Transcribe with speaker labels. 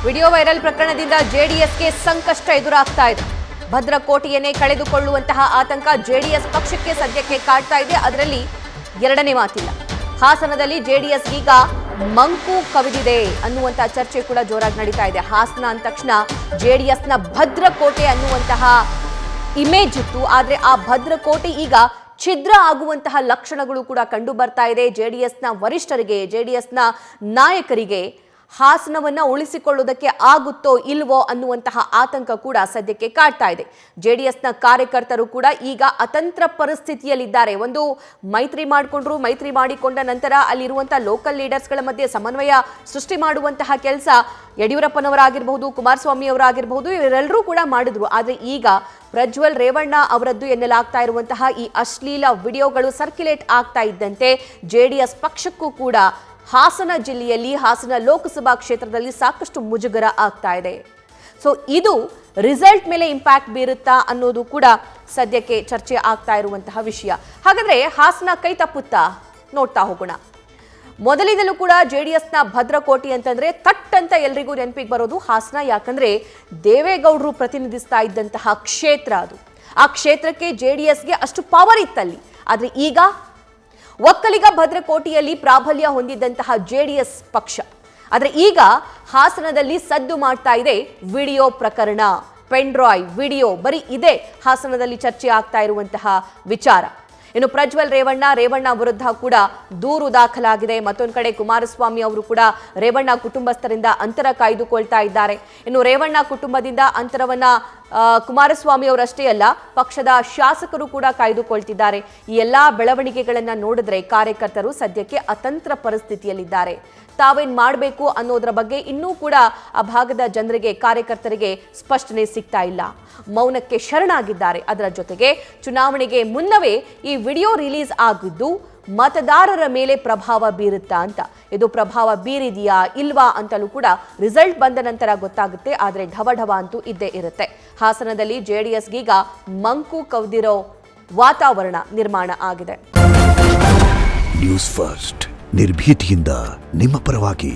Speaker 1: Video viral ಪ್ರಕರಣದಿಂದ ಜೆಡಿಎಸ್ಗೆ ಸಂಕಷ್ಟ ಎದುರಾಗ್ತಾ ಇದೆ. ಭದ್ರಕೋಟೆಯನ್ನೇ ಕಳೆದುಕೊಳ್ಳುವಂತಹ ಆತಂಕ ಜೆಡಿಎಸ್ ಪಕ್ಷಕ್ಕೆ ಸದ್ಯಕ್ಕೆ ಕಾಡ್ತಾ ಇದೆ. ಅದರಲ್ಲಿ ಎರಡನೇ ಮಾತಿಲ್ಲ. ಹಾಸನದಲ್ಲಿ ಜೆಡಿಎಸ್ ಈಗ ಮಂಕು ಕವಿದಿದೆ ಅನ್ನುವಂತಹ ಚರ್ಚೆ ಕೂಡ ಜೋರಾಗಿ ನಡೀತಾ ಇದೆ. ಹಾಸನ ಅಂದ ತಕ್ಷಣ ಜೆಡಿಎಸ್ನ ಭದ್ರಕೋಟೆ ಅನ್ನುವಂತಹ ಇಮೇಜ್ ಇತ್ತು. ಆದರೆ ಆ ಭದ್ರಕೋಟೆ ಈಗ ಛಿದ್ರ ಆಗುವಂತಹ ಲಕ್ಷಣಗಳು ಕೂಡ ಕಂಡು ಬರ್ತಾ ಇದೆ. ಜೆಡಿಎಸ್ನ ವರಿಷ್ಠರಿಗೆ, ಜೆಡಿಎಸ್ನ ನಾಯಕರಿಗೆ ಹಾಸನವನ್ನ ಉಳಿಸಿಕೊಳ್ಳುವುದಕ್ಕೆ ಆಗುತ್ತೋ ಇಲ್ವೋ ಅನ್ನುವಂತಹ ಆತಂಕ ಕೂಡ ಸದ್ಯಕ್ಕೆ ಕಾಡ್ತಾ ಇದೆ. ಜೆಡಿಎಸ್ನ ಕಾರ್ಯಕರ್ತರು ಕೂಡ ಈಗ ಅತಂತ್ರ ಪರಿಸ್ಥಿತಿಯಲ್ಲಿದ್ದಾರೆ. ಒಂದು ಮೈತ್ರಿ ಮಾಡಿಕೊಂಡ ನಂತರ ಅಲ್ಲಿರುವಂತಹ ಲೋಕಲ್ ಲೀಡರ್ಸ್ಗಳ ಮಧ್ಯೆ ಸಮನ್ವಯ ಸೃಷ್ಟಿ ಮಾಡುವಂತಹ ಕೆಲಸ ಯಡಿಯೂರಪ್ಪನವರಾಗಿರಬಹುದು, ಕುಮಾರಸ್ವಾಮಿ ಅವರಾಗಿರಬಹುದು, ಇವರೆಲ್ಲರೂ ಕೂಡ ಮಾಡಿದ್ರು. ಆದರೆ ಈಗ ಪ್ರಜ್ವಲ್ ರೇವಣ್ಣ ಅವರದ್ದು ಎನ್ನಲಾಗ್ತಾ ಇರುವಂತಹ ಈ ಅಶ್ಲೀಲ ವಿಡಿಯೋಗಳು ಸರ್ಕ್ಯುಲೇಟ್ ಆಗ್ತಾ ಇದ್ದಂತೆ ಜೆಡಿಎಸ್ ಪಕ್ಷಕ್ಕೂ ಕೂಡ ಹಾಸನ ಜಿಲ್ಲೆಯಲ್ಲಿ, ಹಾಸನ ಲೋಕಸಭಾ ಕ್ಷೇತ್ರದಲ್ಲಿ ಸಾಕಷ್ಟು ಮುಜುಗರ ಆಗ್ತಾ ಇದೆ. ಸೊ ಇದು ರಿಸಲ್ಟ್ ಮೇಲೆ ಇಂಪ್ಯಾಕ್ಟ್ ಬೀರುತ್ತಾ ಅನ್ನೋದು ಕೂಡ ಸದ್ಯಕ್ಕೆ ಚರ್ಚೆ ಆಗ್ತಾ ಇರುವಂತಹ ವಿಷಯ. ಹಾಗಾದ್ರೆ ಹಾಸನ ಕೈ ತಪ್ಪುತ್ತಾ? ನೋಡ್ತಾ ಹೋಗೋಣ. ಮೊದಲಿನಲ್ಲೂ ಕೂಡ ಜೆಡಿಎಸ್ನ ಭದ್ರಕೋಟೆ ಅಂತಂದ್ರೆ ತಟ್ ಅಂತ ಎಲ್ರಿಗೂ ನೆನಪಿಗೆ ಬರೋದು ಹಾಸನ. ಯಾಕಂದ್ರೆ ದೇವೇಗೌಡರು ಪ್ರತಿನಿಧಿಸ್ತಾ ಇದ್ದಂತಹ ಕ್ಷೇತ್ರ ಅದು. ಆ ಕ್ಷೇತ್ರಕ್ಕೆ ಜೆಡಿಎಸ್ಗೆ ಅಷ್ಟು ಪವರ್ ಇತ್ತಲ್ಲಿ. ಆದ್ರೆ ಈಗ ಒಕ್ಕಲಿಗ ಭದ್ರಕೋಟೆಯಲ್ಲಿ ಪ್ರಾಬಲ್ಯ ಹೊಂದಿದ್ದಂತಹ ಜೆಡಿಎಸ್ ಪಕ್ಷ, ಆದರೆ ಈಗ ಹಾಸನದಲ್ಲಿ ಸದ್ದು ಮಾಡ್ತಾ ಇದೆ ವಿಡಿಯೋ ಪ್ರಕರಣ. ಪೆನ್ ಡ್ರೈವ್ ವಿಡಿಯೋ ಬರೀ ಇದೆ ಹಾಸನದಲ್ಲಿ ಚರ್ಚೆ ಆಗ್ತಾ ಇರುವಂತಹ ವಿಚಾರ. ಇನ್ನು ಪ್ರಜ್ವಲ್ ರೇವಣ್ಣ ವಿರುದ್ಧ ಕೂಡ ದೂರು ದಾಖಲಾಗಿದೆ. ಮತ್ತೊಂದು ಕಡೆ ಕುಮಾರಸ್ವಾಮಿ ಅವರು ಕೂಡ ರೇವಣ್ಣ ಕುಟುಂಬಸ್ಥರಿಂದ ಅಂತರ ಕಾಯ್ದುಕೊಳ್ತಾ ಇದ್ದಾರೆ. ಇನ್ನು ರೇವಣ್ಣ ಕುಟುಂಬದಿಂದ ಅಂತರವನ್ನ ಕುಮಾರಸ್ವಾಮಿ ಅವರಷ್ಟೇ ಅಲ್ಲ, ಪಕ್ಷದ ಶಾಸಕರು ಕೂಡ ಕಾಯ್ದುಕೊಳ್ತಿದ್ದಾರೆ. ಈ ಎಲ್ಲಾ ಬೆಳವಣಿಗೆಗಳನ್ನ ನೋಡಿದ್ರೆ ಕಾರ್ಯಕರ್ತರು ಸದ್ಯಕ್ಕೆ ಅತಂತ್ರ ಪರಿಸ್ಥಿತಿಯಲ್ಲಿದ್ದಾರೆ. ತಾವೇನ್ ಮಾಡಬೇಕು ಅನ್ನೋದರ ಬಗ್ಗೆ ಇನ್ನೂ ಕೂಡ ಆ ಭಾಗದ ಜನರಿಗೆ, ಕಾರ್ಯಕರ್ತರಿಗೆ ಸ್ಪಷ್ಟನೆ ಸಿಗ್ತಾ ಇಲ್ಲ. ಮೌನಕ್ಕೆ ಶರಣಾಗಿದ್ದಾರೆ. ಅದರ ಜೊತೆಗೆ ಚುನಾವಣೆಗೆ ಮುನ್ನವೇ ಈ ವಿಡಿಯೋ ರಿಲೀಸ್ ಆಗಿದ್ದು ಮತದಾರರ ಮೇಲೆ ಪ್ರಭಾವ ಬೀರುತ್ತಾ ಅಂತ. ಇದು ಪ್ರಭಾವ ಬೀರಿದೆಯಾ ಇಲ್ವಾ ಅಂತಲೂ ಕೂಡ ರಿಸಲ್ಟ್ ಬಂದ ನಂತರ ಗೊತ್ತಾಗುತ್ತೆ. ಆದರೆ ಢವಢವ ಅಂತೂ ಇದ್ದೇ ಇರುತ್ತೆ. ಹಾಸನದಲ್ಲಿ ಜೆಡಿಎಸ್ಗೀಗ ಮಂಕು ಕವಿದಿರೋ ವಾತಾವರಣ ನಿರ್ಮಾಣ ಆಗಿದೆ.
Speaker 2: ನ್ಯೂಸ್ ಫಸ್ಟ್ ನಿರ್ಭೀತಿಯಿಂದ ನಿಮ್ಮ ಪರವಾಗಿ.